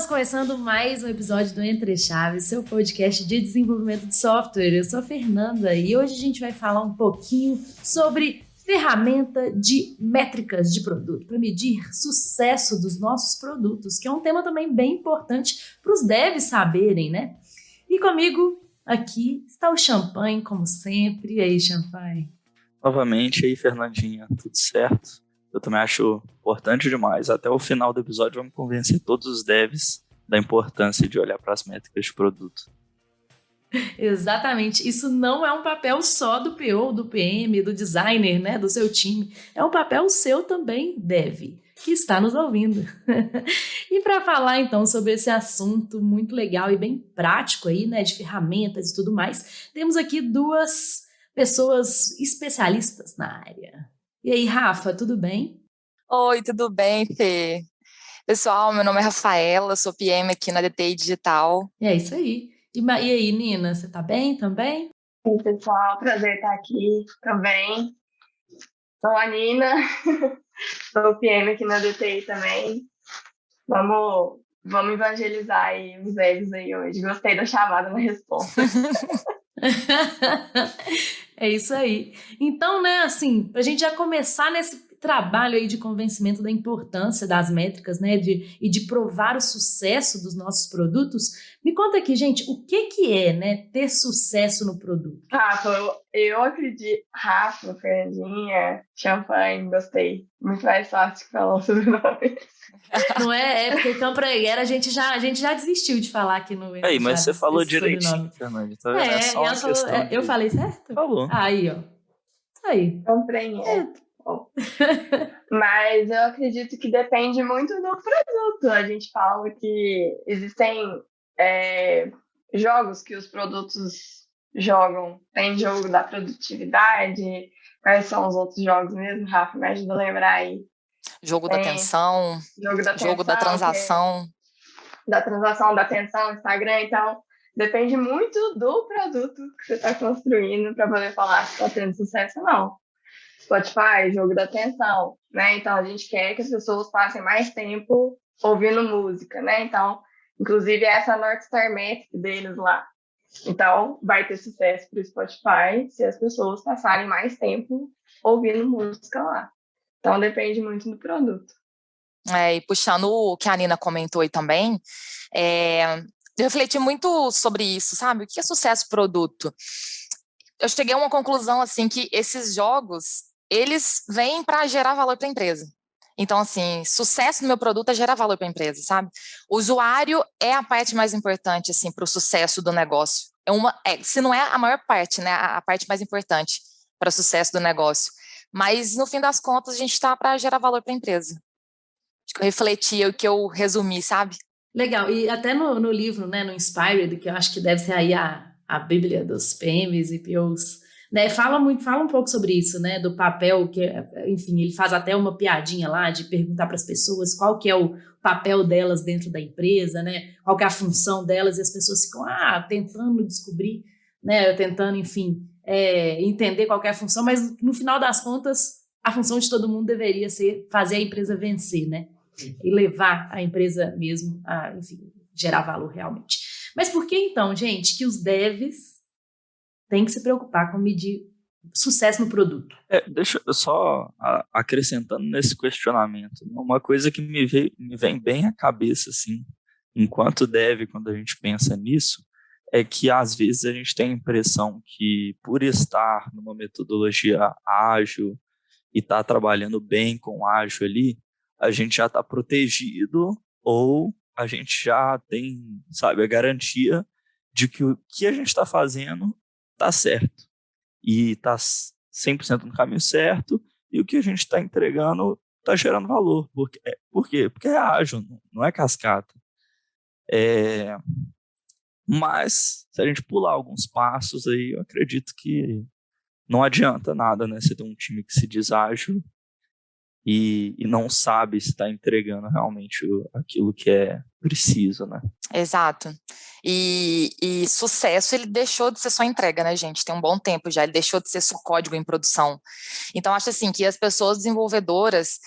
Estamos começando mais um episódio do Entre Chaves, seu podcast de desenvolvimento de software. Eu sou a Fernanda e hoje a gente vai falar um pouquinho sobre ferramenta de métricas de produto, para medir sucesso dos nossos produtos, que é um tema também bem importante para os devs saberem, né? E comigo aqui está o Champagne, como sempre. E aí, Champagne? Novamente, aí, Fernandinha, tudo certo? Eu também acho importante demais. Até o final do episódio vamos convencer todos os devs da importância de olhar para as métricas de produto. Exatamente. Isso não é um papel só do PO, do PM, do designer, né, do seu time. É um papel seu também, dev, que está nos ouvindo. E para falar então sobre esse assunto muito legal e bem prático aí, né, de ferramentas e tudo mais, temos aqui duas pessoas especialistas na área. E aí, Rafa, tudo bem? Oi, tudo bem, Fê? Pessoal, meu nome é Rafaela, sou PM aqui na DTI Digital. É isso aí. E aí, Nina, você tá bem também? Oi, pessoal, prazer estar aqui também. Sou a Nina, sou PM aqui na DTI também. Vamos evangelizar aí os devs aí hoje. Gostei da chamada na resposta. É isso aí. Então, né, assim, pra gente já começar nesse trabalho aí de convencimento da importância das métricas, né, e de provar o sucesso dos nossos produtos, me conta aqui, gente, o que é, né, ter sucesso no produto? Rafa, eu acredito. Rafa, Fernandinha, Champagne, gostei. Muito mais fácil que falar o sobrenome. Não é? É porque Campreguera a gente já desistiu de falar aqui no... Aí, mas você falou direitinho, Fernanda. Então é só uma questão eu falei certo? Falou. Aí, ó. Aí. Compreendo. Mas eu acredito que depende muito do produto. A gente fala que existem jogos que os produtos jogam. Tem jogo da produtividade. Quais são os outros jogos mesmo, Rafa? Me ajuda a lembrar aí. Jogo da atenção, jogo da transação. Da transação, da atenção, Instagram. Então, depende muito do produto que você está construindo para poder falar se está tendo sucesso ou não. Spotify, jogo da atenção, né? Então, a gente quer que as pessoas passem mais tempo ouvindo música, né? Então, inclusive, essa North Star Metric deles lá. Então, vai ter sucesso para o Spotify se as pessoas passarem mais tempo ouvindo música lá. Então, depende muito do produto. E puxando o que a Nina comentou aí também, eu refleti muito sobre isso, sabe? O que é sucesso produto? Eu cheguei a uma conclusão, assim, que esses jogos, eles vêm para gerar valor para a empresa. Então, assim, sucesso no meu produto é gerar valor para a empresa, sabe? O usuário é a parte mais importante, assim, para o sucesso do negócio. Se não é a maior parte, né? A parte mais importante para o sucesso do negócio. Mas, no fim das contas, a gente está para gerar valor para a empresa. Acho que eu refleti o que eu resumi, sabe? Legal. E até no livro, né, no Inspired, que eu acho que deve ser aí a bíblia dos PMs e POs, né, fala um pouco sobre isso, né, do papel que, enfim, ele faz até uma piadinha lá de perguntar para as pessoas qual que é o papel delas dentro da empresa, né, qual que é a função delas, e as pessoas ficam, tentando descobrir, né, tentando, enfim, entender qual que é a função, mas no final das contas, a função de todo mundo deveria ser fazer a empresa vencer, né, e levar a empresa mesmo a, enfim, gerar valor realmente. Mas por que então, gente, que os devs têm que se preocupar com medir sucesso no produto? Deixa eu só acrescentando nesse questionamento, uma coisa que me vem bem à cabeça, assim, enquanto dev, quando a gente pensa nisso, é que às vezes a gente tem a impressão que por estar numa metodologia ágil e estar trabalhando bem com ágil ali, a gente já está protegido ou a gente já tem, sabe, a garantia de que o que a gente está fazendo está certo e está 100% no caminho certo e o que a gente está entregando está gerando valor. Por quê? Porque é ágil, não é cascata. Mas, se a gente pular alguns passos aí, eu acredito que não adianta nada, né? Você ter um time que se diz ágil e não sabe se está entregando realmente aquilo que é preciso, né? Exato. E sucesso, ele deixou de ser só entrega, né, gente? Tem um bom tempo já, ele deixou de ser só código em produção. Então, acho assim que as pessoas desenvolvedoras,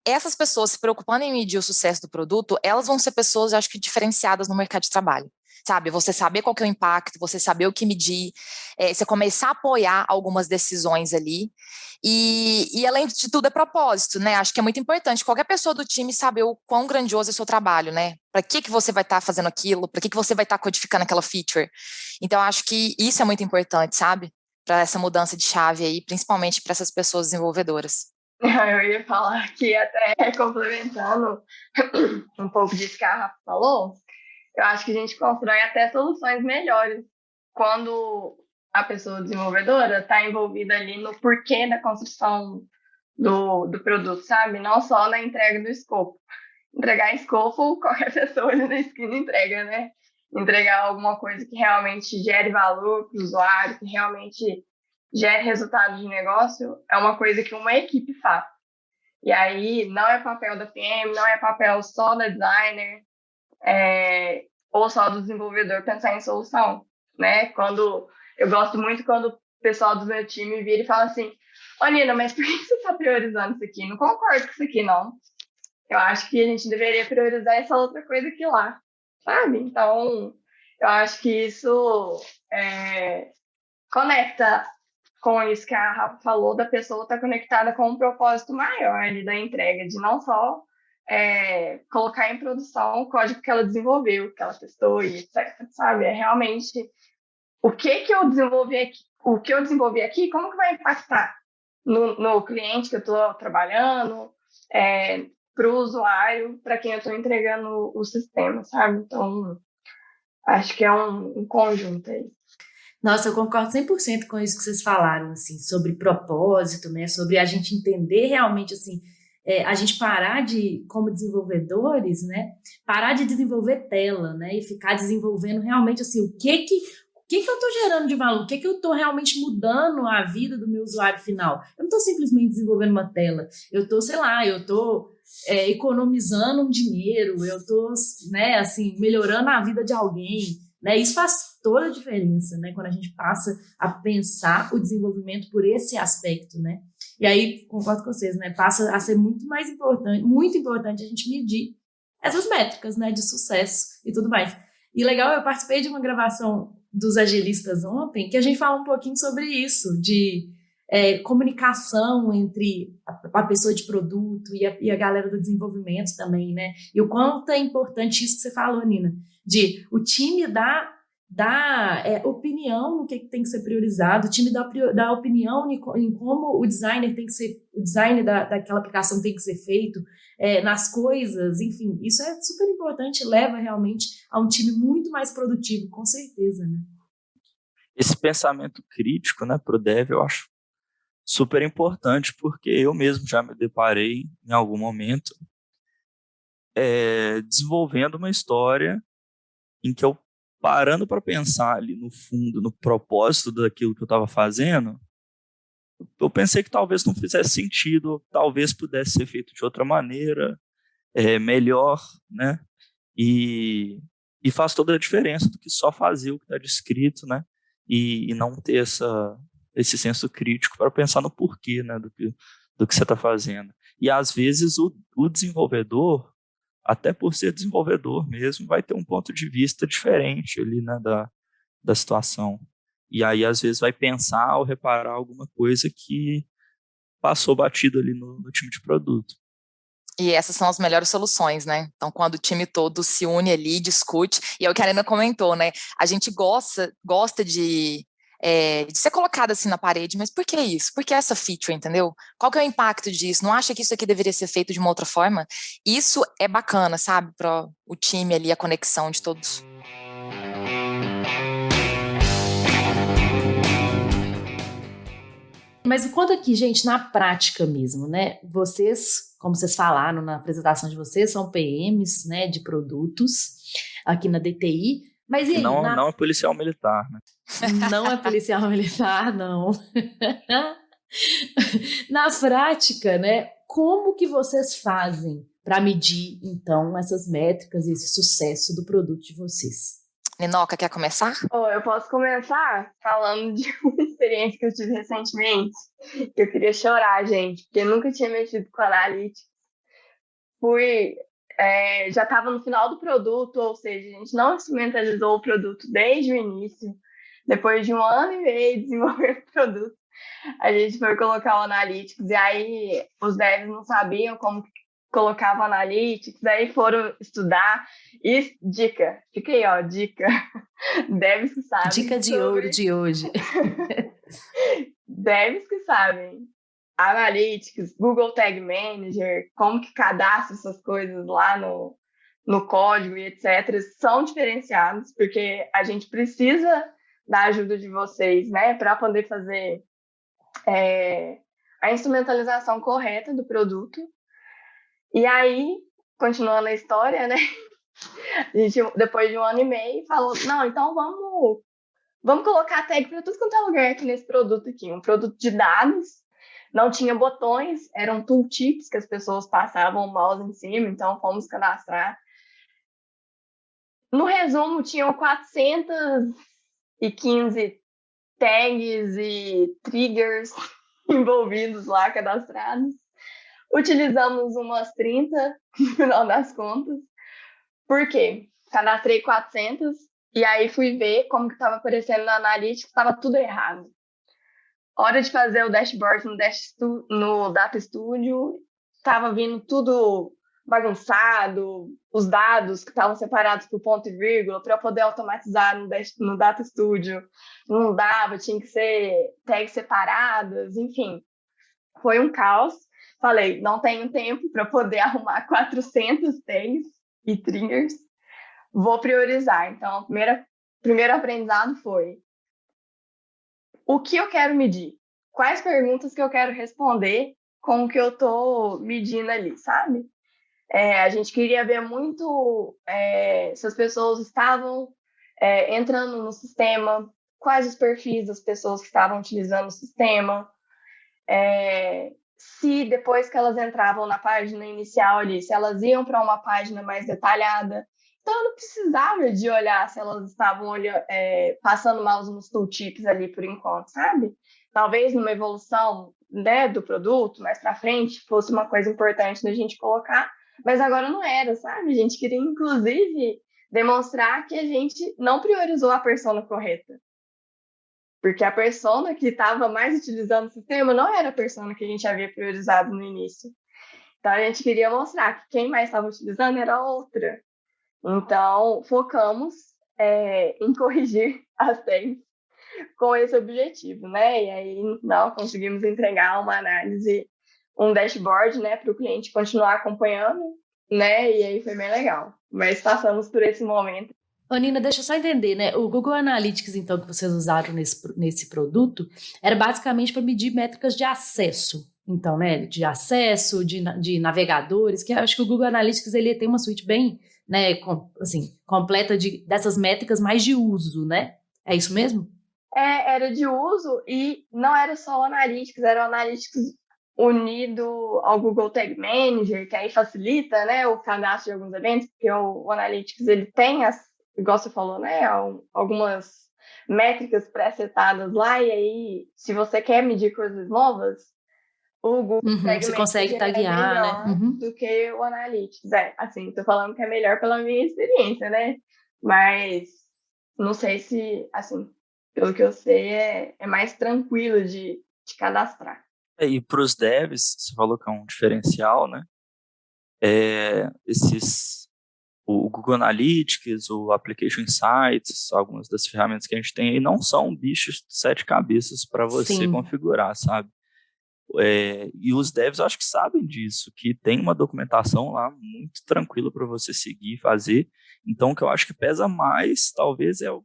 essas pessoas se preocupando em medir o sucesso do produto, elas vão ser pessoas, eu acho que, diferenciadas no mercado de trabalho. Sabe, você saber qual que é o impacto, você saber o que medir, você começar a apoiar algumas decisões ali, e além de tudo é propósito, né, acho que é muito importante qualquer pessoa do time saber o quão grandioso é o seu trabalho, né, para que você vai estar fazendo aquilo, para que você vai estar codificando aquela feature, então acho que isso é muito importante, sabe, para essa mudança de chave aí, principalmente para essas pessoas desenvolvedoras. Eu ia falar que até complementando um pouco disso que a Rafa falou, eu acho que a gente constrói até soluções melhores quando a pessoa desenvolvedora está envolvida ali no porquê da construção do produto, sabe? Não só na entrega do escopo. Entregar escopo, qualquer pessoa ali na esquina entrega, né? Entregar alguma coisa que realmente gere valor para o usuário, que realmente gere resultado de negócio, é uma coisa que uma equipe faz. E aí, não é papel da PM, não é papel só da designer, ou só do desenvolvedor pensar em solução, né? Eu gosto muito quando o pessoal do meu time vira e fala assim, ô Nina, mas por que você está priorizando isso aqui? Não concordo com isso aqui, não. Eu acho que a gente deveria priorizar essa outra coisa aqui lá, sabe? Então, eu acho que isso conecta com isso que a Rafa falou, da pessoa estar conectada com um propósito maior ali da entrega, de não só colocar em produção o código que ela desenvolveu, que ela testou e etc, sabe? É realmente o que eu desenvolvi aqui, como que vai impactar no cliente que eu estou trabalhando, para o usuário, para quem eu estou entregando o sistema, sabe? Então, acho que é um conjunto aí. Nossa, eu concordo 100% com isso que vocês falaram, assim, sobre propósito, né? Sobre a gente entender realmente, assim, a gente parar de, como desenvolvedores, né? Parar de desenvolver tela, né? E ficar desenvolvendo realmente, assim, o que eu estou gerando de valor? O que eu estou realmente mudando a vida do meu usuário final? Eu não estou simplesmente desenvolvendo uma tela. Eu estou, sei lá, economizando um dinheiro, eu estou, né, assim, melhorando a vida de alguém, né? Isso faz toda a diferença, né? Quando a gente passa a pensar o desenvolvimento por esse aspecto, né? E aí, concordo com vocês, né? Passa a ser muito importante a gente medir essas métricas, né? De sucesso e tudo mais. E legal, eu participei de uma gravação dos agilistas ontem, que a gente fala um pouquinho sobre isso, de comunicação entre a pessoa de produto e a galera do desenvolvimento também, né? E o quanto é importante isso que você falou, Nina, de o time dar opinião no que tem que ser priorizado, o time dá opinião em como o designer tem que ser, o design daquela aplicação tem que ser feito, nas coisas, enfim, isso é super importante, leva realmente a um time muito mais produtivo, com certeza, né? Esse pensamento crítico, né, para o dev, eu acho super importante, porque eu mesmo já me deparei em algum momento desenvolvendo uma história em que eu, parando para pensar ali no fundo, no propósito daquilo que eu estava fazendo, eu pensei que talvez não fizesse sentido, talvez pudesse ser feito de outra maneira, melhor, né? E faz toda a diferença do que só fazer o que está descrito, né? E não ter esse senso crítico para pensar no porquê, né? Do que você está fazendo. E às vezes o desenvolvedor, até por ser desenvolvedor mesmo, vai ter um ponto de vista diferente ali, né, da situação. E aí, às vezes, vai pensar ou reparar alguma coisa que passou batido ali no time de produto. E essas são as melhores soluções, né? Então, quando o time todo se une ali, discute, e é o que a Arena comentou, né? A gente gosta de ser colocado assim na parede, mas por que isso? Por que essa feature, entendeu? Qual que é o impacto disso? Não acha que isso aqui deveria ser feito de uma outra forma? Isso é bacana, sabe? Para o time ali, a conexão de todos. Mas o quanto aqui, gente, na prática mesmo, né? Vocês, como vocês falaram na apresentação de vocês, são PMs, né, de produtos aqui na DTI. Mas e aí, não é policial militar, né? Não é policial militar, não. Na prática, né? Como que vocês fazem para medir, então, essas métricas e esse sucesso do produto de vocês? Ninoca, quer começar? Eu posso começar falando de uma experiência que eu tive recentemente, que eu queria chorar, gente, porque eu nunca tinha mexido com Analytics. Já estava no final do produto, ou seja, a gente não instrumentalizou o produto desde o início. Depois de 1 ano e meio desenvolvendo o produto, a gente foi colocar o Analytics, e aí os devs não sabiam como colocava o Analytics, aí foram estudar. E dica, fica aí, ó, dica. Devs que sabem. Dica de ouro de hoje. Devs que sabem. Analytics, Google Tag Manager, como que cadastra essas coisas lá no código e etc. são diferenciados, porque a gente precisa da ajuda de vocês, né, para poder fazer a instrumentalização correta do produto. E aí, continuando a história, né, a gente, depois de 1 ano e meio, falou, não, então vamos colocar tag para tudo quanto é lugar aqui nesse produto aqui. Um produto de dados, não tinha botões, eram tooltips que as pessoas passavam o mouse em cima, então fomos cadastrar. No resumo, tinham 415 tags e triggers envolvidos lá, cadastrados. Utilizamos umas 30, no final das contas. Por quê? Cadastrei 400 e aí fui ver como que estava aparecendo no Analytics, estava tudo errado. Hora de fazer o dashboard no Data Studio, estava vindo tudo bagunçado, os dados que estavam separados por ponto e vírgula, para eu poder automatizar no Data Studio, não dava, tinha que ser tags separadas, enfim. Foi um caos. Falei, não tenho tempo para poder arrumar 400 tags e triggers, vou priorizar. Então, o primeiro aprendizado foi: o que eu quero medir? Quais perguntas que eu quero responder com o que eu estou medindo ali, sabe? A gente queria ver muito se as pessoas estavam entrando no sistema, quais os perfis das pessoas que estavam utilizando o sistema, se depois que elas entravam na página inicial ali, se elas iam para uma página mais detalhada. Então, eu não precisava de olhar se elas estavam passando mouse nos tooltips ali por enquanto, sabe? Talvez numa evolução, né, do produto, mais para frente, fosse uma coisa importante da gente colocar, mas agora não era, sabe? A gente queria, inclusive, demonstrar que a gente não priorizou a persona correta. Porque a persona que estava mais utilizando o sistema não era a persona que a gente havia priorizado no início. Então, a gente queria mostrar que quem mais estava utilizando era outra. Então, focamos em corrigir as tags com esse objetivo, né? E aí, não conseguimos entregar uma análise, um dashboard, né, para o cliente continuar acompanhando, né? E aí foi bem legal. Mas passamos por esse momento. Ô, Nina, deixa eu só entender, né? O Google Analytics, então, que vocês usaram nesse produto, era basicamente para medir métricas de acesso. Então, né? De acesso, de navegadores, que eu acho que o Google Analytics ele tem uma suíte bem, né, completa dessas métricas mais de uso, né? É isso mesmo? Era de uso e não era só o Analytics, era o Analytics unido ao Google Tag Manager, que aí facilita, né, o cadastro de alguns eventos, porque o Analytics ele tem igual você falou, né, algumas métricas pré-setadas lá, e aí, se você quer medir coisas novas, o Google Tag Manager você consegue taguear, melhor, né? do que o Analytics. Assim, tô falando que é melhor pela minha experiência, né? Mas não sei se, assim, pelo que eu sei, é mais tranquilo de cadastrar. E para os devs, você falou que é um diferencial, né? O Google Analytics, o Application Insights, algumas das ferramentas que a gente tem aí não são bichos de 7 cabeças para você configurar, sabe? E os devs eu acho que sabem disso, que tem uma documentação lá muito tranquila para você seguir e fazer. Então, o que eu acho que pesa mais, talvez, é o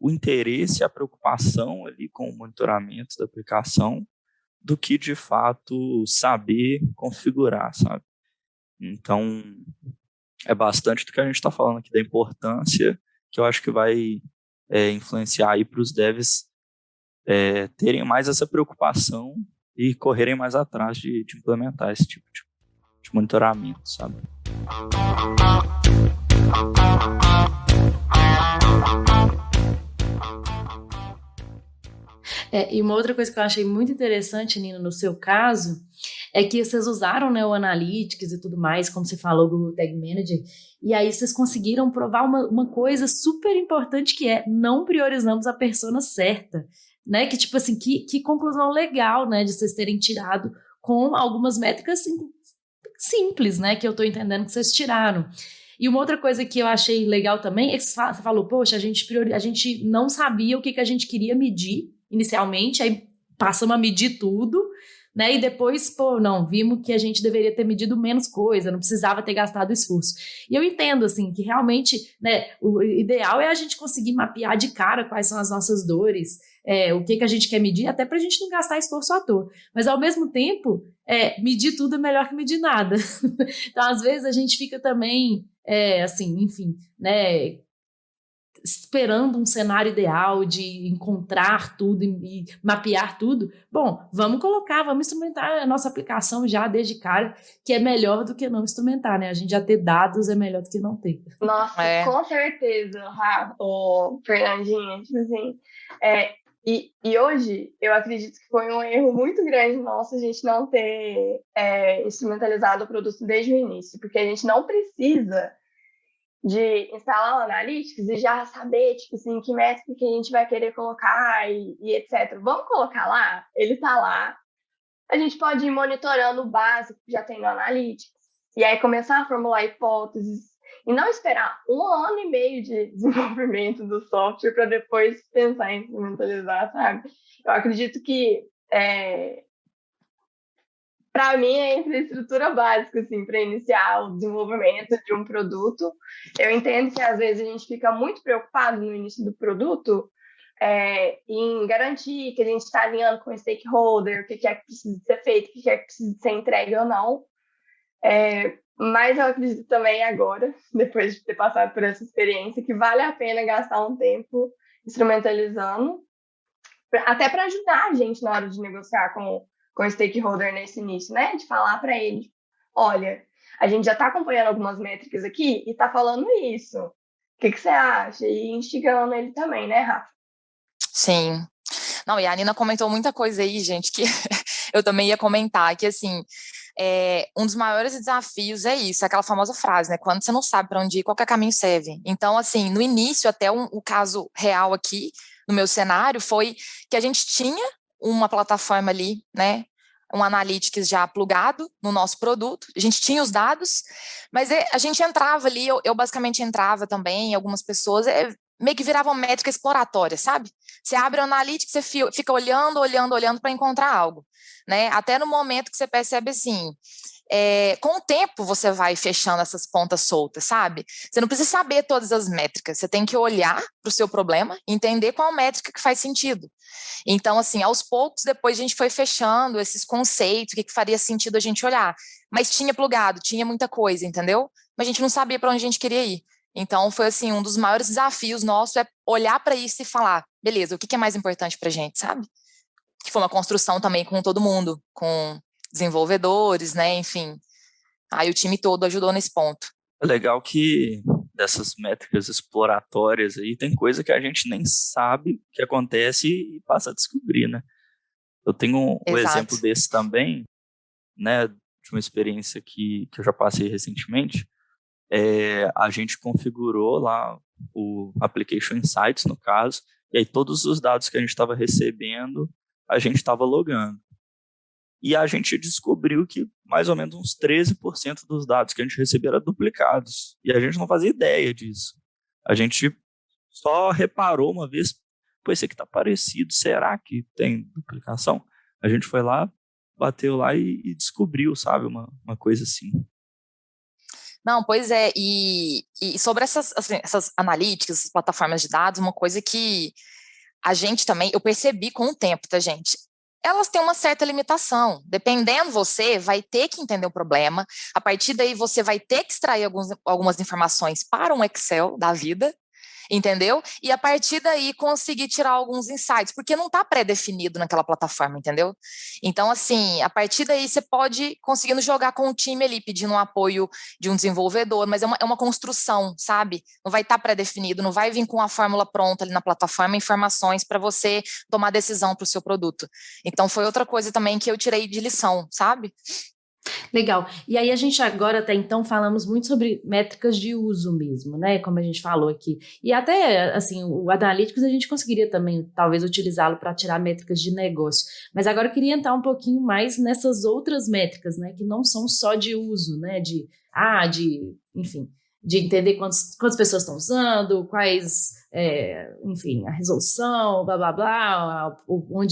interesse, a preocupação ali com o monitoramento da aplicação, do que, de fato, saber configurar, sabe? Então, é bastante do que a gente está falando aqui, da importância, que eu acho que vai influenciar aí para os devs terem mais essa preocupação e correrem mais atrás de implementar esse tipo de monitoramento, sabe? E uma outra coisa que eu achei muito interessante, Nina, no seu caso, é que vocês usaram, né, o Analytics e tudo mais, como você falou, o Google Tag Manager, e aí vocês conseguiram provar uma coisa super importante que é não priorizamos a persona certa, né? Que tipo assim, que conclusão legal, né, de vocês terem tirado com algumas métricas assim, simples, né, que eu tô entendendo que vocês tiraram. E uma outra coisa que eu achei legal também é que você falou, poxa, a gente não sabia o que a gente queria medir inicialmente, aí passamos a medir tudo, né? E depois, não, vimos que a gente deveria ter medido menos coisa, não precisava ter gastado esforço. E eu entendo, assim, que realmente, né, o ideal é a gente conseguir mapear de cara quais são as nossas dores, o que a gente quer medir, até para a gente não gastar esforço à toa. Mas, ao mesmo tempo, medir tudo é melhor que medir nada. Então, às vezes, a gente fica também, assim, enfim, né, esperando um cenário ideal de encontrar tudo e mapear tudo. Bom, vamos instrumentar a nossa aplicação já desde cara, que é melhor do que não instrumentar, né? A gente já ter dados é melhor do que não ter. Nossa, com certeza, Fernandinha, tipo assim, e hoje eu acredito que foi um erro muito grande nosso a gente não ter instrumentalizado o produto desde o início, porque a gente não precisa de instalar o Analytics e já saber, tipo assim, que métrica que a gente vai querer colocar e etc. Vamos colocar lá? Ele tá lá. A gente pode ir monitorando o básico que já tem no Analytics. E aí começar a formular hipóteses e não esperar 1 ano e meio de desenvolvimento do software para depois pensar em instrumentalizar, sabe? Eu acredito que para mim, é a infraestrutura básica, assim, para iniciar o desenvolvimento de um produto. Eu entendo que, às vezes, a gente fica muito preocupado no início do produto em garantir que a gente está alinhando com o stakeholder, o que é que precisa ser feito, o que é que precisa ser entregue ou não. Mas eu acredito também agora, depois de ter passado por essa experiência, que vale a pena gastar um tempo instrumentalizando, até para ajudar a gente na hora de negociar com o stakeholder nesse início, né? De falar para ele, olha, a gente já está acompanhando algumas métricas aqui e está falando isso. O que você acha? E instigando ele também, né, Rafa? Sim. Não, e a Nina comentou muita coisa aí, gente, que eu também ia comentar, que assim, um dos maiores desafios é isso, é aquela famosa frase, né? Quando você não sabe para onde ir, qualquer caminho serve. Então, assim, no início, até o caso real aqui, no meu cenário, foi que a gente tinha uma plataforma ali, né? Um Analytics já plugado no nosso produto, a gente tinha os dados, mas a gente entrava ali, eu basicamente entrava também, algumas pessoas, meio que viravam métrica exploratória, sabe? Você abre o Analytics, você fica olhando para encontrar algo, né? Até no momento que você percebe assim, com o tempo você vai fechando essas pontas soltas, sabe? Você não precisa saber todas as métricas, você tem que olhar para o seu problema e entender qual métrica que faz sentido. Então, assim, aos poucos, depois a gente foi fechando esses conceitos, o que faria sentido a gente olhar. Mas tinha plugado, tinha muita coisa, entendeu? Mas a gente não sabia para onde a gente queria ir. Então, foi assim, um dos maiores desafios nossos é olhar para isso e falar, beleza, o que é mais importante para a gente, sabe? Que foi uma construção também com todo mundo, com desenvolvedores, né, enfim. Aí o time todo ajudou nesse ponto. É legal que dessas métricas exploratórias aí, tem coisa que a gente nem sabe que acontece e passa a descobrir, né? Eu tenho um exemplo desse também, né, de uma experiência que eu já passei recentemente. A gente configurou lá o Application Insights, no caso, e aí todos os dados que a gente estava recebendo, a gente estava logando. E a gente descobriu que mais ou menos uns 13% dos dados que a gente recebia eram duplicados. E a gente não fazia ideia disso. A gente só reparou uma vez, pô, esse aqui tá parecido, será que tem duplicação? A gente foi lá, bateu lá e descobriu, sabe, uma coisa assim. Não, pois é, e sobre essas analíticas, essas plataformas de dados, uma coisa que a gente também, eu percebi com o tempo, tá, gente? Elas têm uma certa limitação. Dependendo você, vai ter que entender o problema. A partir daí, você vai ter que extrair algumas informações para um Excel da vida. entendeu? E a partir daí conseguir tirar alguns insights, porque não está pré-definido naquela plataforma, entendeu? Então, assim, a partir daí você pode conseguindo jogar com o time ali, pedindo um apoio de um desenvolvedor, mas é uma construção, sabe? Não vai estar pré-definido, não vai vir com a fórmula pronta ali na plataforma, informações para você tomar decisão para o seu produto. Então, foi outra coisa também que eu tirei de lição, sabe? Legal. E aí a gente agora até então falamos muito sobre métricas de uso mesmo, né? Como a gente falou aqui. E até, assim, o Analytics a gente conseguiria também, talvez, utilizá-lo para tirar métricas de negócio. Mas agora eu queria entrar um pouquinho mais nessas outras métricas, né? Que não são só de uso, né? Enfim, de entender quantas pessoas estão usando, quais, enfim, a resolução, blá, blá, blá,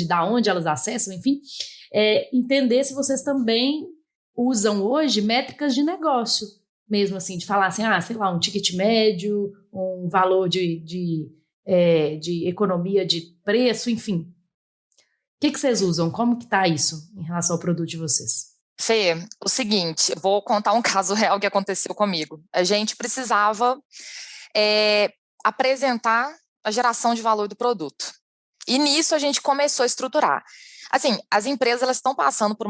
da onde elas acessam, enfim. Entender se vocês também usam hoje métricas de negócio, mesmo assim, de falar assim, sei lá, um ticket médio, um valor de economia de preço, enfim. O que vocês usam? Como que está isso em relação ao produto de vocês? Fê, o seguinte, eu vou contar um caso real que aconteceu comigo. A gente precisava apresentar a geração de valor do produto. E nisso a gente começou a estruturar. Assim, as empresas elas estão passando por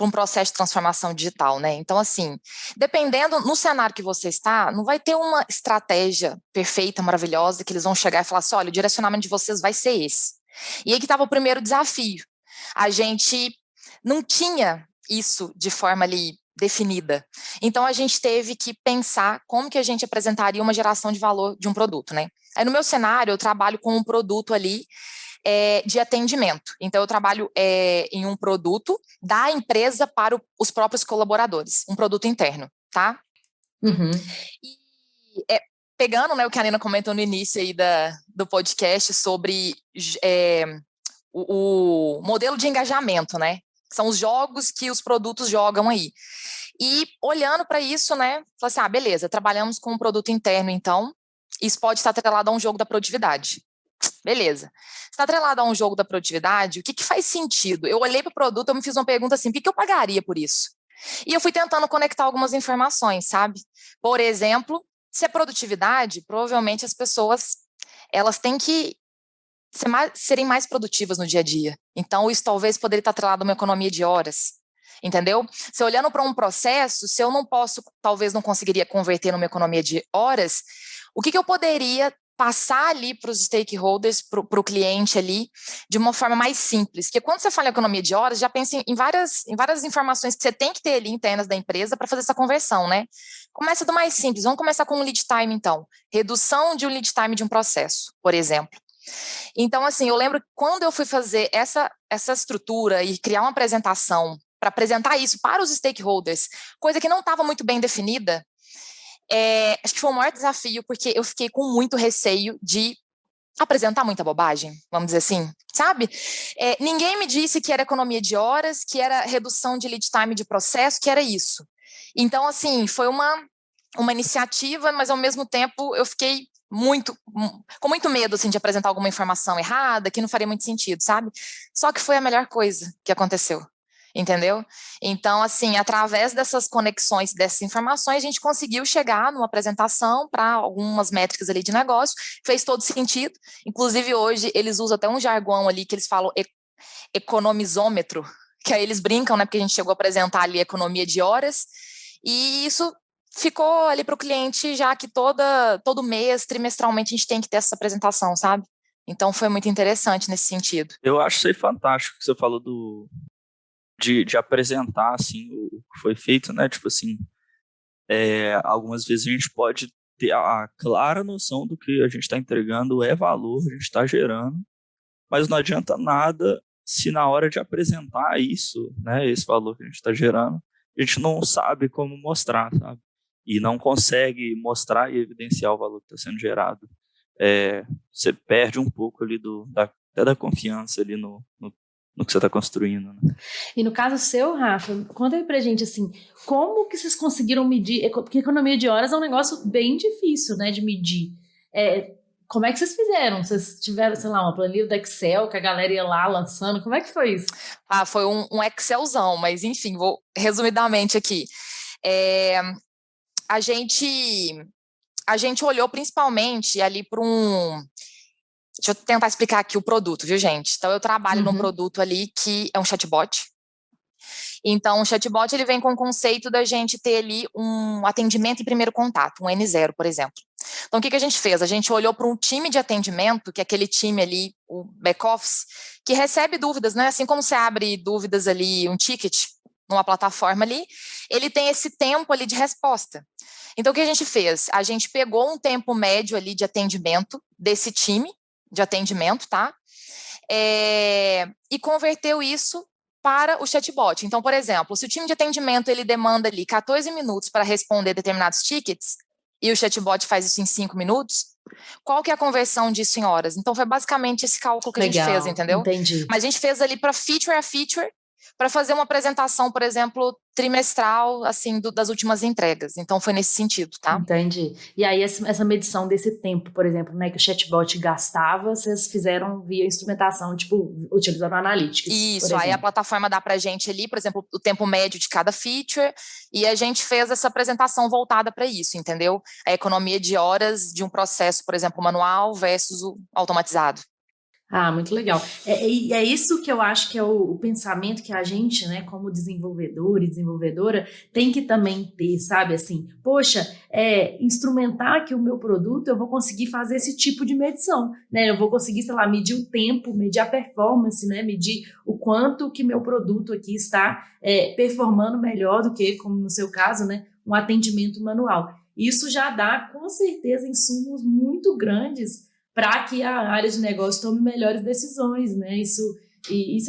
um processo de transformação digital, né? Então, assim, dependendo no cenário que você está, não vai ter uma estratégia perfeita, maravilhosa, que eles vão chegar e falar assim, olha, o direcionamento de vocês vai ser esse. E aí que estava o primeiro desafio. A gente não tinha isso de forma ali definida. Então, a gente teve que pensar como que a gente apresentaria uma geração de valor de um produto, né? Aí, no meu cenário, eu trabalho com um produto ali de atendimento. Então, eu trabalho em um produto da empresa para os próprios colaboradores, um produto interno, tá? Uhum. E pegando, né, o que a Nina comentou no início aí do podcast sobre o modelo de engajamento, né? São os jogos que os produtos jogam aí. E olhando para isso, né, falei assim, beleza, trabalhamos com um produto interno, então, isso pode estar atrelado a um jogo da produtividade. Beleza. Se está atrelado a um jogo da produtividade, o que faz sentido? Eu olhei para o produto, eu me fiz uma pergunta assim, o que eu pagaria por isso? E eu fui tentando conectar algumas informações, sabe? Por exemplo, se é produtividade, provavelmente as pessoas, elas têm que serem mais produtivas no dia a dia. Então, isso talvez poderia estar atrelado a uma economia de horas, entendeu? Se olhando para um processo, se eu não posso, talvez não conseguiria converter numa economia de horas, o que eu poderia passar ali para os stakeholders, para o cliente ali, de uma forma mais simples. Porque quando você fala em economia de horas, já pensa em várias informações que você tem que ter ali internas da empresa para fazer essa conversão, né? Começa do mais simples. Vamos começar com um lead time, então. Redução de um lead time de um processo, por exemplo. Então, assim, eu lembro que quando eu fui fazer essa estrutura e criar uma apresentação para apresentar isso para os stakeholders, coisa que não estava muito bem definida, acho que foi o maior desafio, porque eu fiquei com muito receio de apresentar muita bobagem, vamos dizer assim, sabe? Ninguém me disse que era economia de horas, que era redução de lead time de processo, que era isso. Então, assim, foi uma iniciativa, mas ao mesmo tempo eu fiquei com muito medo, assim, de apresentar alguma informação errada, que não faria muito sentido, sabe? Só que foi a melhor coisa que aconteceu. Entendeu? Então, assim, através dessas conexões, dessas informações, a gente conseguiu chegar numa apresentação para algumas métricas ali de negócio, fez todo sentido. Inclusive, hoje, eles usam até um jargão ali que eles falam economizômetro, que aí eles brincam, né? Porque a gente chegou a apresentar ali economia de horas, e isso ficou ali para o cliente, já que todo mês, trimestralmente, a gente tem que ter essa apresentação, sabe? Então, foi muito interessante nesse sentido. Eu acho isso aí fantástico que você falou de apresentar assim o que foi feito, né? Tipo assim, algumas vezes a gente pode ter a clara noção do que a gente está entregando valor, a gente está gerando, mas não adianta nada se na hora de apresentar isso, né? Esse valor que a gente está gerando, a gente não sabe como mostrar, sabe? E não consegue mostrar e evidenciar o valor que está sendo gerado. Você perde um pouco ali até da confiança ali no que você está construindo, né? E no caso seu, Rafa, conta aí pra gente, assim, como que vocês conseguiram medir, porque economia de horas é um negócio bem difícil, né, de medir. Como é que vocês fizeram? Vocês tiveram, sei lá, uma planilha do Excel que a galera ia lá lançando, como é que foi isso? Foi um Excelzão, mas enfim, vou resumidamente aqui. A gente a gente olhou principalmente ali para um... Deixa eu tentar explicar aqui o produto, viu, gente? Então, eu trabalho num produto ali que é um chatbot. Então, o chatbot, ele vem com o conceito da gente ter ali um atendimento em primeiro contato, um N0, por exemplo. Então, o que a gente fez? A gente olhou para um time de atendimento, que é aquele time ali, o back-office, que recebe dúvidas, né? Assim como você abre dúvidas ali, um ticket numa plataforma ali, ele tem esse tempo ali de resposta. Então, o que a gente fez? A gente pegou um tempo médio ali de atendimento desse time de atendimento, tá? E converteu isso para o chatbot. Então, por exemplo, se o time de atendimento ele demanda ali 14 minutos para responder determinados tickets e o chatbot faz isso em 5 minutos, qual que é a conversão disso em horas? Então, foi basicamente esse cálculo que a gente fez, entendeu? Entendi. Mas a gente fez ali para feature a feature, para fazer uma apresentação, por exemplo, trimestral, assim, das últimas entregas. Então, foi nesse sentido, tá? Entendi. E aí, essa medição desse tempo, por exemplo, né, que o chatbot gastava, vocês fizeram via instrumentação, tipo, utilizando Analytics. Isso, aí a plataforma dá pra gente ali, por exemplo, o tempo médio de cada feature, e a gente fez essa apresentação voltada para isso, entendeu? A economia de horas de um processo, por exemplo, manual versus o automatizado. Ah, muito legal. É isso que eu acho que é o pensamento que a gente, né, como desenvolvedor e desenvolvedora, tem que também ter, sabe? Assim, poxa, instrumentar aqui o meu produto, eu vou conseguir fazer esse tipo de medição, né? Eu vou conseguir, sei lá, medir o tempo, medir a performance, né? Medir o quanto que meu produto aqui está performando melhor do que, como no seu caso, né, um atendimento manual. Isso já dá, com certeza, insumos muito grandes para que a área de negócio tome melhores decisões, né? Isso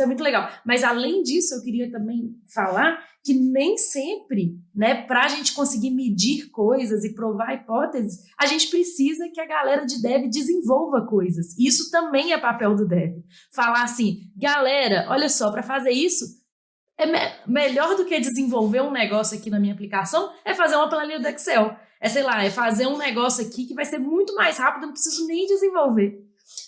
é muito legal. Mas, além disso, eu queria também falar que nem sempre, né, para a gente conseguir medir coisas e provar hipóteses, a gente precisa que a galera de dev desenvolva coisas. Isso também é papel do dev. Falar assim, galera, olha só, para fazer isso, melhor do que desenvolver um negócio aqui na minha aplicação é fazer uma planilha do Excel. Sei lá, fazer um negócio aqui que vai ser muito mais rápido, não preciso nem desenvolver.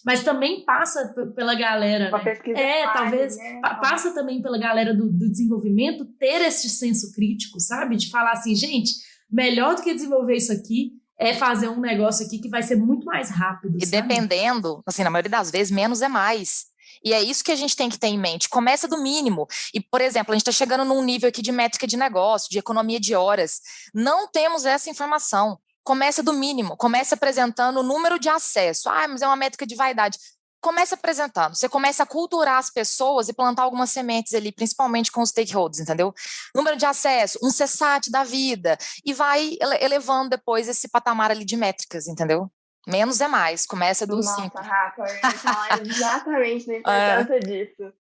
Mas também passa pela galera, uma pesquisa talvez, né? Passa também pela galera do desenvolvimento ter esse senso crítico, sabe? De falar assim, gente, melhor do que desenvolver isso aqui é fazer um negócio aqui que vai ser muito mais rápido, E sabe? dependendo, assim, na maioria das vezes, menos é mais. E é isso que a gente tem que ter em mente. Começa do mínimo. E, por exemplo, a gente está chegando num nível aqui de métrica de negócio, de economia de horas. Não temos essa informação. Começa do mínimo. Começa apresentando o número de acesso. Mas é uma métrica de vaidade. Começa apresentando. Você começa a culturar as pessoas e plantar algumas sementes ali, principalmente com os stakeholders, entendeu? Número de acesso, um CSAT da vida. E vai elevando depois esse patamar ali de métricas, entendeu? Menos é mais, começa do 5. Nossa, Rafa, eu ia falar exatamente da importância disso.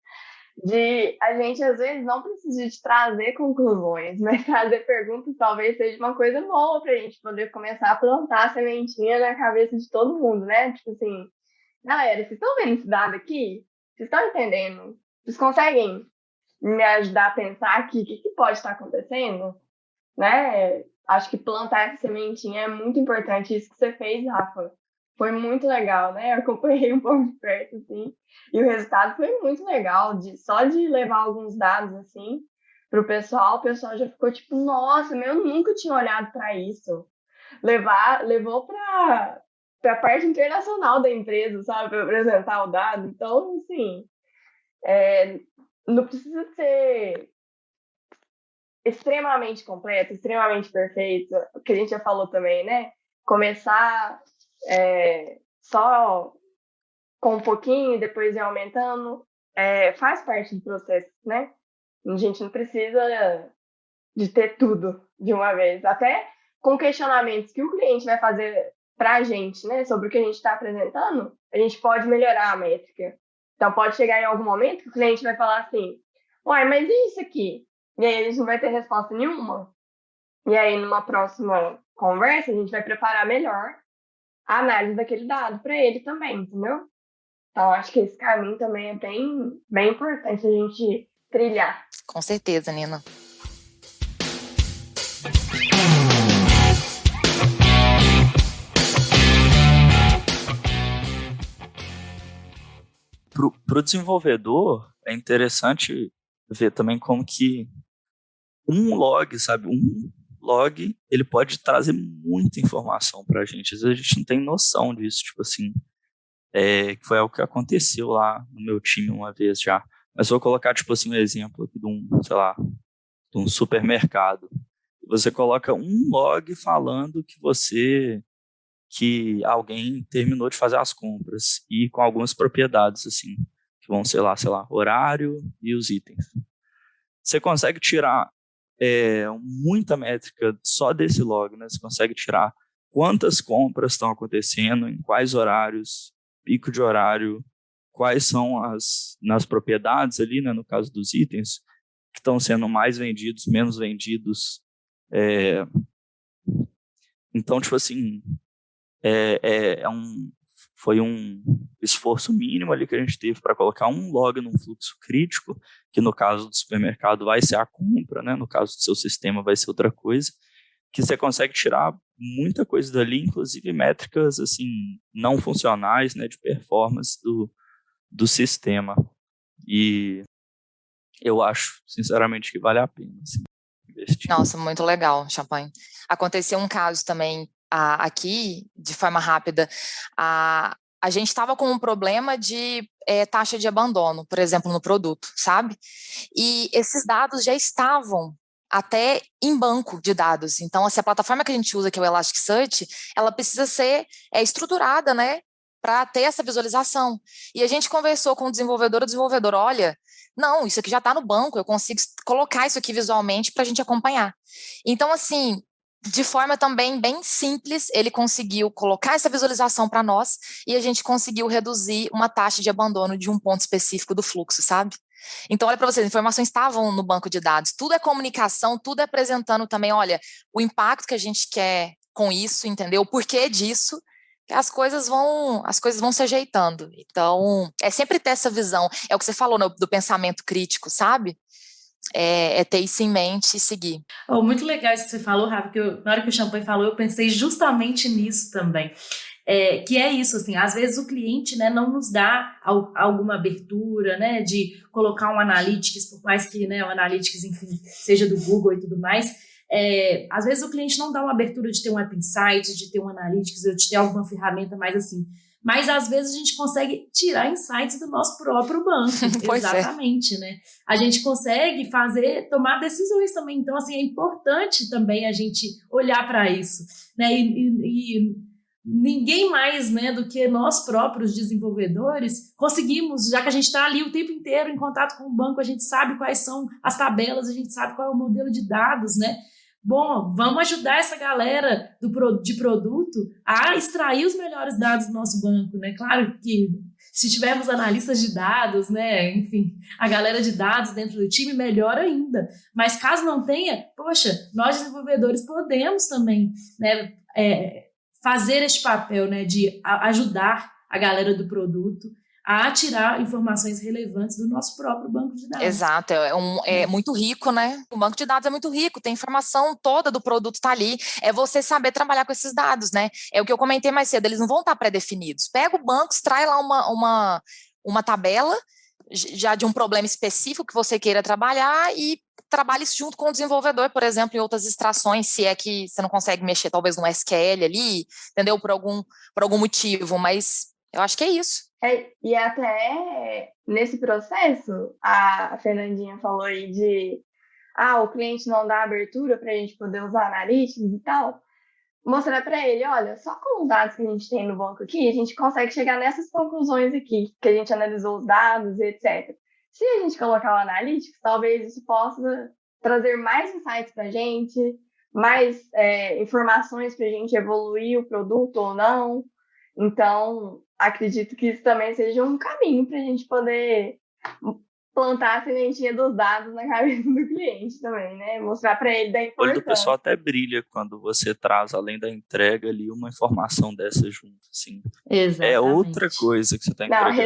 De a gente, às vezes, não precisa de trazer conclusões, mas trazer perguntas talvez seja uma coisa boa pra gente poder começar a plantar a sementinha na cabeça de todo mundo, né? Tipo assim, galera, vocês estão vendo esse dado aqui? Vocês estão entendendo? Vocês conseguem me ajudar a pensar aqui o que pode estar acontecendo? Né? Acho que plantar essa sementinha é muito importante. Isso que você fez, Rafa, foi muito legal, né? Eu acompanhei um pouco de perto, assim, e o resultado foi muito legal. Só de levar alguns dados, assim, para o pessoal já ficou tipo, nossa, eu nunca tinha olhado para isso. Levou para a parte internacional da empresa, sabe? Para apresentar o dado. Então, assim, não precisa ser extremamente completo, extremamente perfeito, o que a gente já falou também, né? Começar só com um pouquinho e depois ir aumentando, faz parte do processo, né? A gente não precisa de ter tudo de uma vez, até com questionamentos que o cliente vai fazer para a gente, né? Sobre o que a gente está apresentando, a gente pode melhorar a métrica. Então, pode chegar em algum momento que o cliente vai falar assim, uai, mas e isso aqui? E aí a gente não vai ter resposta nenhuma. E aí, numa próxima conversa, a gente vai preparar melhor a análise daquele dado para ele também, entendeu? Então, acho que esse caminho também é bem, bem importante a gente trilhar. Com certeza, Nina. Pro desenvolvedor, é interessante ver também como que um log, sabe, log, ele pode trazer muita informação para a gente. Às vezes a gente não tem noção disso, tipo assim, que foi algo que aconteceu lá no meu time uma vez já. Mas vou colocar, tipo assim, um exemplo aqui de um, sei lá, de um supermercado. Você coloca um log falando que alguém terminou de fazer as compras e com algumas propriedades, assim, que vão, sei lá, horário e os itens. Você consegue tirar muita métrica só desse log, né? Você consegue tirar quantas compras estão acontecendo, em quais horários, pico de horário, quais são nas propriedades ali, né, no caso dos itens, que estão sendo mais vendidos, menos vendidos. Então, tipo assim, foi um esforço mínimo ali que a gente teve para colocar um log num fluxo crítico, que no caso do supermercado vai ser a compra, né? No caso do seu sistema vai ser outra coisa, que você consegue tirar muita coisa dali, inclusive métricas assim, não funcionais, né, de performance do sistema. E eu acho, sinceramente, que vale a pena assim, investir. Nossa, muito legal, Champagne. Aconteceu um caso também aqui, de forma rápida. A gente estava com um problema de taxa de abandono, por exemplo, no produto, sabe? E esses dados já estavam até em banco de dados. Então, assim, a plataforma que a gente usa, que é o Elasticsearch, ela precisa ser estruturada, né, para ter essa visualização. E a gente conversou com o desenvolvedor, olha, não, isso aqui já está no banco, eu consigo colocar isso aqui visualmente para a gente acompanhar. Então, assim, de forma também bem simples, ele conseguiu colocar essa visualização para nós e a gente conseguiu reduzir uma taxa de abandono de um ponto específico do fluxo, sabe? Então, olha para vocês, as informações estavam no banco de dados, tudo é comunicação, tudo é apresentando também, olha, o impacto que a gente quer com isso, entendeu? O porquê disso, que as coisas vão se ajeitando. Então, é sempre ter essa visão, é o que você falou do pensamento crítico, sabe? É ter isso em mente e seguir. Oh, muito legal isso que você falou, Rafa, porque na hora que o Champagne falou, eu pensei justamente nisso também. Que é isso, assim, às vezes o cliente, né, não nos dá alguma abertura, né, de colocar um Analytics, por mais que, né, o Analytics, enfim, seja do Google e tudo mais. Às vezes o cliente não dá uma abertura de ter um App Insights, de ter um Analytics, ou de ter alguma ferramenta mais assim. Mas às vezes a gente consegue tirar insights do nosso próprio banco. Exatamente, né? A gente consegue tomar decisões também. Então, assim, é importante também a gente olhar para isso, né? E ninguém mais, né, do que nós próprios desenvolvedores conseguimos, já que a gente está ali o tempo inteiro em contato com o banco, a gente sabe quais são as tabelas, a gente sabe qual é o modelo de dados, né? Bom, vamos ajudar essa galera de produto a extrair os melhores dados do nosso banco, né? Claro que se tivermos analistas de dados, né, enfim, a galera de dados dentro do time, melhor ainda. Mas caso não tenha, poxa, nós desenvolvedores podemos também, né, fazer este papel, né, de ajudar a galera do produto a tirar informações relevantes do nosso próprio banco de dados. Exato, é muito rico, né? O banco de dados é muito rico, tem informação toda do produto tá ali, é você saber trabalhar com esses dados, né? É o que eu comentei mais cedo, eles não vão estar pré-definidos. Pega o banco, extrai lá uma tabela já de um problema específico que você queira trabalhar e trabalhe isso junto com o desenvolvedor, por exemplo, em outras extrações, se é que você não consegue mexer talvez no SQL ali, entendeu? Por algum motivo, mas eu acho que é isso. E até nesse processo, a Fernandinha falou aí de o cliente não dá abertura para a gente poder usar analytics e tal. Mostrar para ele, olha, só com os dados que a gente tem no banco aqui, a gente consegue chegar nessas conclusões aqui, que a gente analisou os dados e etc. Se a gente colocar o analytics, talvez isso possa trazer mais insights para a gente, mais informações para a gente evoluir o produto ou não. Então, acredito que isso também seja um caminho para a gente poder plantar a sementinha dos dados na cabeça do cliente também, né? Mostrar para ele da importância. O olho do pessoal até brilha quando você traz, além da entrega ali, uma informação dessa junto, assim. Exatamente. É outra coisa que você está entregando. Não,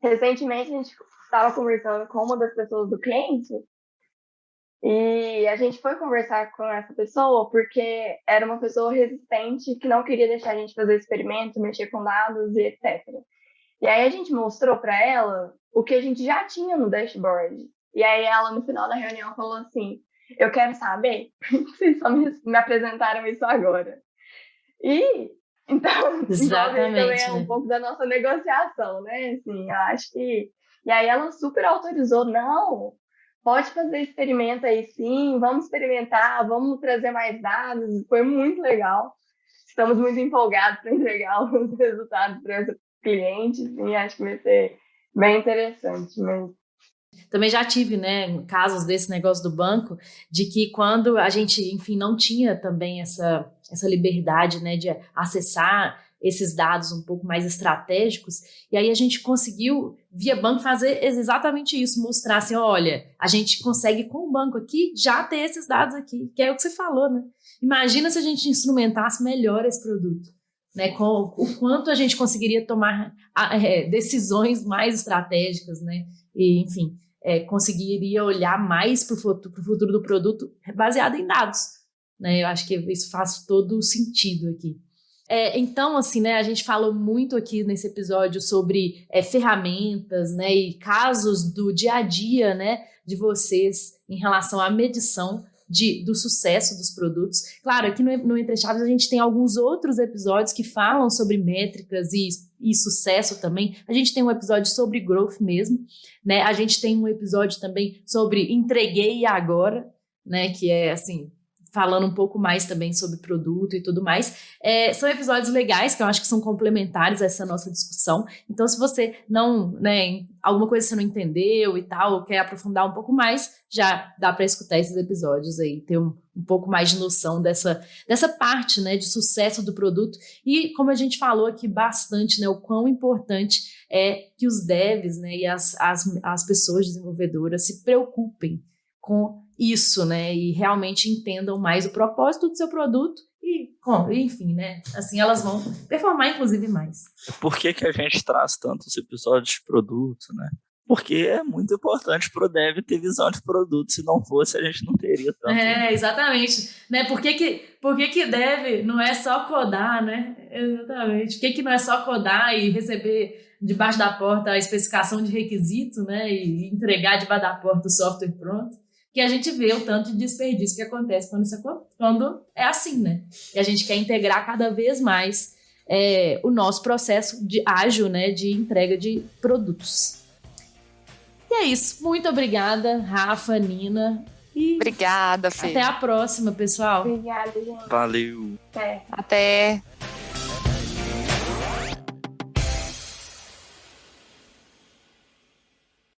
recentemente a gente estava conversando com uma das pessoas do cliente e a gente foi conversar com essa pessoa porque era uma pessoa resistente que não queria deixar a gente fazer experimento, mexer com dados e etc. E aí a gente mostrou para ela o que a gente já tinha no dashboard. E aí ela, no final da reunião, falou assim, Eu quero saber, vocês só me apresentaram isso agora. E, então, Exatamente, também é um pouco da nossa negociação, né? Assim, eu acho que... E aí ela super autorizou, não, pode fazer experimento aí sim, vamos experimentar, vamos trazer mais dados, foi muito legal. Estamos muito empolgados para entregar os resultados para os clientes, e acho que vai ser bem interessante mesmo. Também já tive, né, casos desse negócio do banco, de que quando a gente, enfim, não tinha também essa liberdade, né, de acessar esses dados um pouco mais estratégicos, e aí a gente conseguiu, via banco, fazer exatamente isso, mostrar assim, olha, a gente consegue com o banco aqui já ter esses dados aqui, que é o que você falou, né? Imagina se a gente instrumentasse melhor esse produto, né, com o quanto a gente conseguiria tomar decisões mais estratégicas, né, e, enfim, conseguiria olhar mais para o futuro do produto baseado em dados, né? Eu acho que isso faz todo o sentido aqui. Então, assim, né, a gente falou muito aqui nesse episódio sobre ferramentas, né, e casos do dia a dia, né, de vocês em relação à medição do sucesso dos produtos. Claro, aqui no Entre Chaves a gente tem alguns outros episódios que falam sobre métricas e sucesso também. A gente tem um episódio sobre growth mesmo, né? A gente tem um episódio também sobre entreguei agora, né? Que é assim, falando um pouco mais também sobre produto e tudo mais. São episódios legais que eu acho que são complementares a essa nossa discussão. Então, se você não, né, alguma coisa você não entendeu e tal, ou quer aprofundar um pouco mais, já dá para escutar esses episódios aí, ter um pouco mais de noção dessa parte, né, de sucesso do produto. E como a gente falou aqui bastante, né, o quão importante é que os devs, né, e as pessoas desenvolvedoras se preocupem com isso, né, e realmente entendam mais o propósito do seu produto e, enfim, né, assim elas vão performar inclusive mais. Por que a gente traz tantos episódios de produto, né? Porque é muito importante para o dev ter visão de produto, se não fosse a gente não teria tanto. Exatamente, né, por que dev não é só codar, né, exatamente, por que não é só codar e receber debaixo da porta a especificação de requisito, né, e entregar debaixo da porta o software pronto? Que a gente vê o tanto de desperdício que acontece quando é assim, né? E a gente quer integrar cada vez mais o nosso processo ágil, né, de entrega de produtos. E é isso. Muito obrigada, Rafa, Nina. E obrigada, Fê. Até a próxima, pessoal. Obrigada, gente. Valeu. Até.